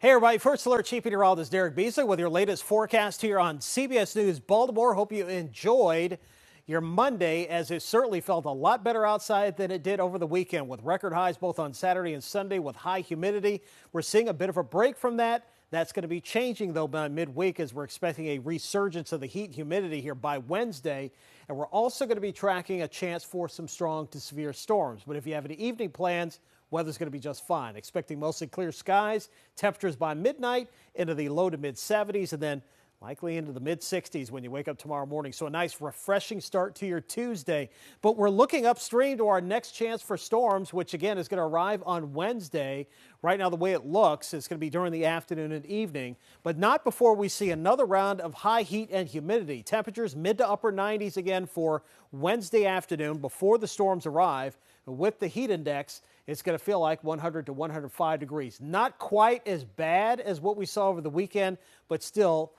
Hey everybody, First Alert Chief Meteorologist Derek Beasley with your latest forecast here on CBS News Baltimore. Hope you enjoyed your Monday, as it certainly felt a lot better outside than it did over the weekend, with record highs both on Saturday and Sunday with high humidity. We're seeing a bit of a break from that. That's going to be changing, though, by midweek, as we're expecting a resurgence of the heat and humidity here by Wednesday. And we're also going to be tracking a chance for some strong to severe storms. But if you have any evening plans, weather's going to be just fine. Expecting mostly clear skies, temperatures by midnight into the low to mid 70s, and then likely into the mid 60s when you wake up tomorrow morning. So a nice refreshing start to your Tuesday. But we're looking upstream to our next chance for storms, which again is going to arrive on Wednesday. Right now, the way it looks, it's going to be during the afternoon and evening, but not before we see another round of high heat and humidity. Temperatures mid to upper 90s again for Wednesday afternoon before the storms arrive. With the heat index, it's going to feel like 100 to 105 degrees. Not quite as bad as what we saw over the weekend, but still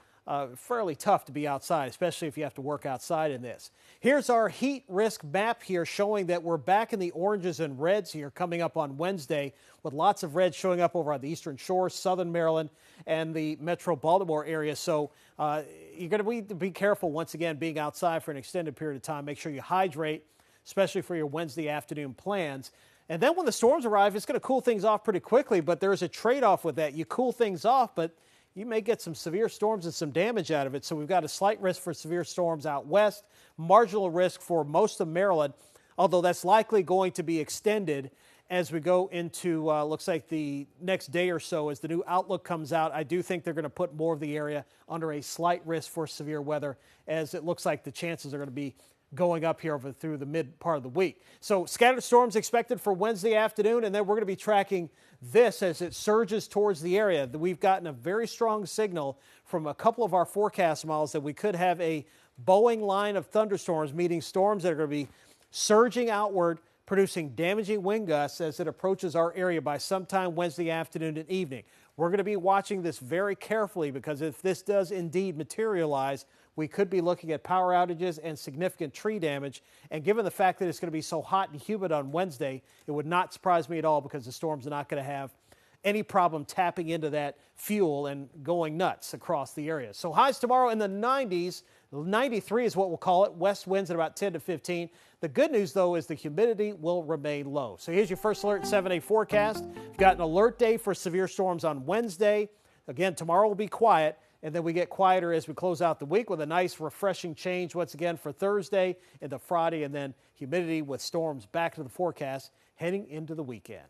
fairly tough to be outside, especially if you have to work outside in this. Here's our heat risk map here, showing that we're back in the oranges and reds here coming up on Wednesday, with lots of reds showing up over on the Eastern Shore, southern Maryland, and the metro Baltimore area. So you're going to be careful, once again, being outside for an extended period of time. Make sure you hydrate, especially for your Wednesday afternoon plans. And then when the storms arrive, it's going to cool things off pretty quickly, but there's a trade-off with that. You cool things off, but you may get some severe storms and some damage out of it. So we've got a slight risk for severe storms out west, marginal risk for most of Maryland, although that's likely going to be extended as we go into, looks like the next day or so as the new outlook comes out. I do think they're going to put more of the area under a slight risk for severe weather, as it looks like the chances are going to be going up here through the mid part of the week. So scattered storms expected for Wednesday afternoon, and then we're going to be tracking this as it surges towards the area. We've gotten a very strong signal from a couple of our forecast models that we could have a Boeing line of thunderstorms, meaning storms that are going to be surging outward, producing damaging wind gusts as it approaches our area by sometime Wednesday afternoon and evening. We're going to be watching this very carefully, because if this does indeed materialize, we could be looking at power outages and significant tree damage. And given the fact that it's going to be so hot and humid on Wednesday, it would not surprise me at all, because the storms are not going to have any problem tapping into that fuel and going nuts across the area. So highs tomorrow in the 90s. 93 is what we'll call it. West winds at about 10 to 15. The good news, though, is the humidity will remain low. So here's your First Alert 7-day forecast. We've got an alert day for severe storms on Wednesday. Again, tomorrow will be quiet, and then we get quieter as we close out the week, with a nice refreshing change once again for Thursday into Friday, and then humidity with storms back to the forecast heading into the weekend.